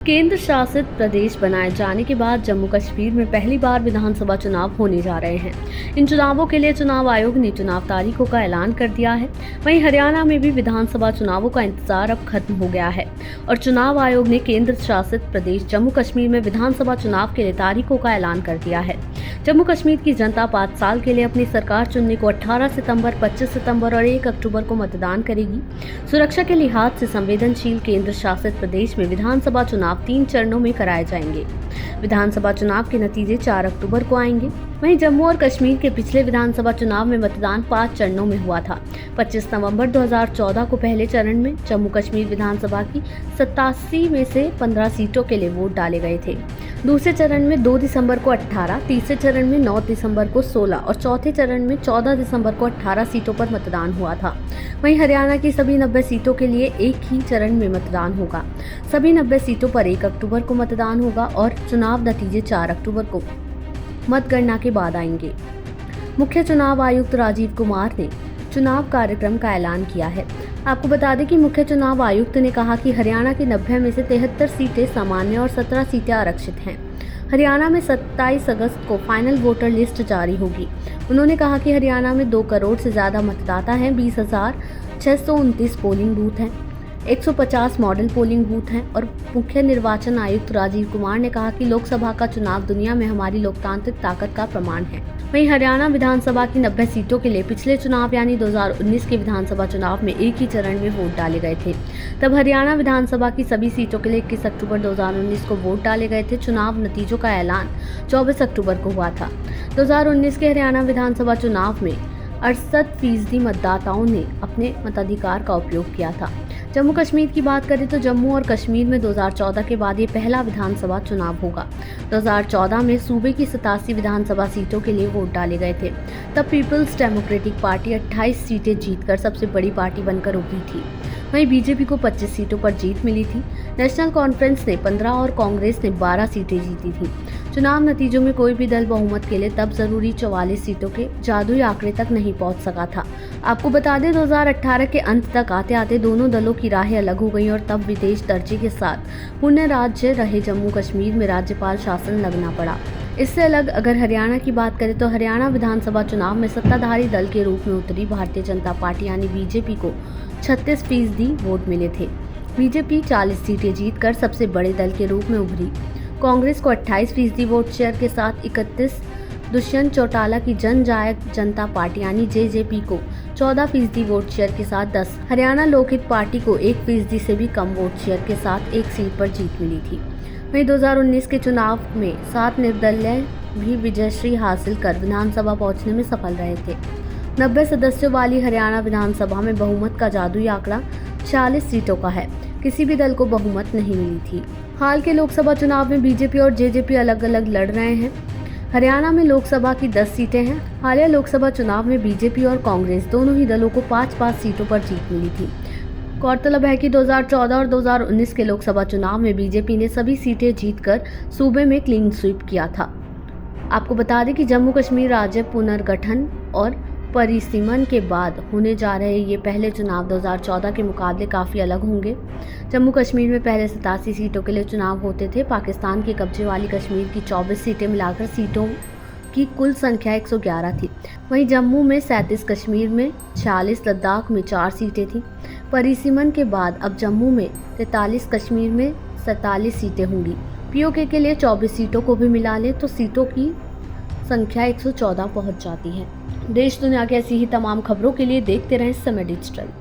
केंद्र शासित प्रदेश बनाए जाने के बाद जम्मू कश्मीर में पहली बार विधानसभा चुनाव होने जा रहे हैं। इन चुनावों के लिए चुनाव आयोग ने चुनाव तारीखों का ऐलान कर दिया है। वहीं हरियाणा में भी विधानसभा चुनावों का इंतजार अब खत्म हो गया है और चुनाव आयोग ने केंद्र शासित प्रदेश जम्मू कश्मीर में विधानसभा चुनाव के लिए तारीखों का ऐलान कर दिया है। जम्मू कश्मीर की जनता 5 साल के लिए अपनी सरकार चुनने को 18 सितंबर, 25 सितंबर और 1 अक्टूबर को मतदान करेगी। सुरक्षा के लिहाज से संवेदनशील केंद्र शासित प्रदेश में विधानसभा चुनाव 3 चरणों में कराए जाएंगे। विधानसभा चुनाव के नतीजे 4 अक्टूबर को आएंगे। वहीं जम्मू और कश्मीर के पिछले विधानसभा चुनाव में मतदान 5 चरणों में हुआ था। 25 नवंबर 2014 को पहले चरण में जम्मू कश्मीर विधानसभा की 87 में से 15 सीटों के लिए वोट डाले गए थे। दूसरे चरण में 2 दिसंबर को 18, तीसरे चरण में 9 दिसंबर को 16 और चौथे चरण में 14 दिसंबर को 18 सीटों पर मतदान हुआ था। वहीं हरियाणा की सभी 90 सीटों के लिए एक ही चरण में मतदान होगा। सभी 90 सीटों पर 1 अक्टूबर को मतदान होगा और चुनाव नतीजे 4 अक्टूबर को मतगणना के बाद आएंगे। मुख्य चुनाव आयुक्त राजीव कुमार ने चुनाव कार्यक्रम का ऐलान किया है। आपको बता दें कि मुख्य चुनाव आयुक्त ने कहा कि हरियाणा की 90 में से 73 सीटें सामान्य और 17 सीटें आरक्षित हैं। हरियाणा में 27 अगस्त को फाइनल वोटर लिस्ट जारी होगी। उन्होंने कहा कि हरियाणा में 2 करोड़ से ज़्यादा मतदाता हैं, 20,629 पोलिंग बूथ हैं, 150 मॉडल पोलिंग बूथ हैं और मुख्य निर्वाचन आयुक्त राजीव कुमार ने कहा कि लोकसभा का चुनाव दुनिया में हमारी लोकतांत्रिक ताकत का प्रमाण है। वहीं हरियाणा विधानसभा की 90 सीटों के लिए पिछले चुनाव यानी 2019 के विधानसभा चुनाव में एक ही चरण में वोट डाले गए थे। तब हरियाणा विधानसभा की सभी सीटों के लिए 21 अक्टूबर 2019 को वोट डाले गए थे। चुनाव नतीजों का ऐलान 24 अक्टूबर को हुआ था। 2019 के हरियाणा विधानसभा चुनाव में 68% मतदाताओं ने अपने मताधिकार का उपयोग किया था। जम्मू कश्मीर की बात करें तो जम्मू और कश्मीर में 2014 के बाद ये पहला विधानसभा चुनाव होगा। 2014 में सूबे की 87 विधानसभा सीटों के लिए वोट डाले गए थे। तब पीपल्स डेमोक्रेटिक पार्टी 28 सीटें जीतकर सबसे बड़ी पार्टी बनकर उभरी थी। वहीं बीजेपी को 25 सीटों पर जीत मिली थी। नेशनल कॉन्फ्रेंस ने 15 और कांग्रेस ने 12 सीटें जीती थी। चुनाव नतीजों में कोई भी दल बहुमत के लिए तब जरूरी 44 सीटों के जादुई आंकड़े तक नहीं पहुंच सका था। आपको बता दें 2018 के अंत तक आते आते दोनों दलों की राहें अलग हो गई और तब विदेश दर्जे के साथ पुण्य राज्य रहे जम्मू कश्मीर में राज्यपाल शासन लगना पड़ा। इससे अलग अगर हरियाणा की बात करें तो हरियाणा विधानसभा चुनाव में सत्ताधारी दल के रूप में उतरी भारतीय जनता पार्टी यानी बीजेपी को 36% वोट मिले थे। बीजेपी 40 सीटें जीतकर सबसे बड़े दल के रूप में उभरी। कांग्रेस को 28% वोट शेयर के साथ 31, दुष्यंत चौटाला की जनजायक जनता पार्टी यानी जेजेपी को 14% वोट शेयर के साथ 10, हरियाणा लोकहित पार्टी को 1% से भी कम वोट शेयर के साथ 1 सीट पर जीत मिली थी। वहीं 2019 के चुनाव में 7 निर्दलीय भी विजयश्री हासिल कर विधानसभा पहुंचने में सफल रहे थे। 90 सदस्यों वाली हरियाणा विधानसभा में बहुमत का जादुई आंकड़ा 40 सीटों का है। किसी भी दल को बहुमत नहीं मिली थी। हाल के लोकसभा चुनाव में बीजेपी और जेजेपी अलग अलग लड़ रहे हैं। हरियाणा में लोकसभा की 10 सीटें हैं। हालिया लोकसभा चुनाव में बीजेपी और कांग्रेस दोनों ही दलों को 5-5 सीटों पर जीत मिली थी। गौरतलब है कि 2014 और 2019 के लोकसभा चुनाव में बीजेपी ने सभी सीटें जीतकर सूबे में क्लीन स्वीप किया था। आपको बता दें कि जम्मू कश्मीर राज्य पुनर्गठन और परिसीमन के बाद होने जा रहे ये पहले चुनाव 2014 के मुकाबले काफ़ी अलग होंगे। जम्मू कश्मीर में पहले 87 सीटों के लिए चुनाव होते थे। पाकिस्तान के कब्जे वाली कश्मीर की 24 सीटें मिलाकर सीटों की कुल संख्या 111 थी। वहीं जम्मू में 37, कश्मीर में 46, लद्दाख में 4 सीटें थीं। परिसीमन के बाद अब जम्मू में 43, कश्मीर में 47 सीटें होंगी। पीओके के लिए 24 सीटों को भी मिला लें तो सीटों की संख्या 114 पहुंच जाती है। देश दुनिया की ऐसी ही तमाम खबरों के लिए देखते रहें समय डिजिटल।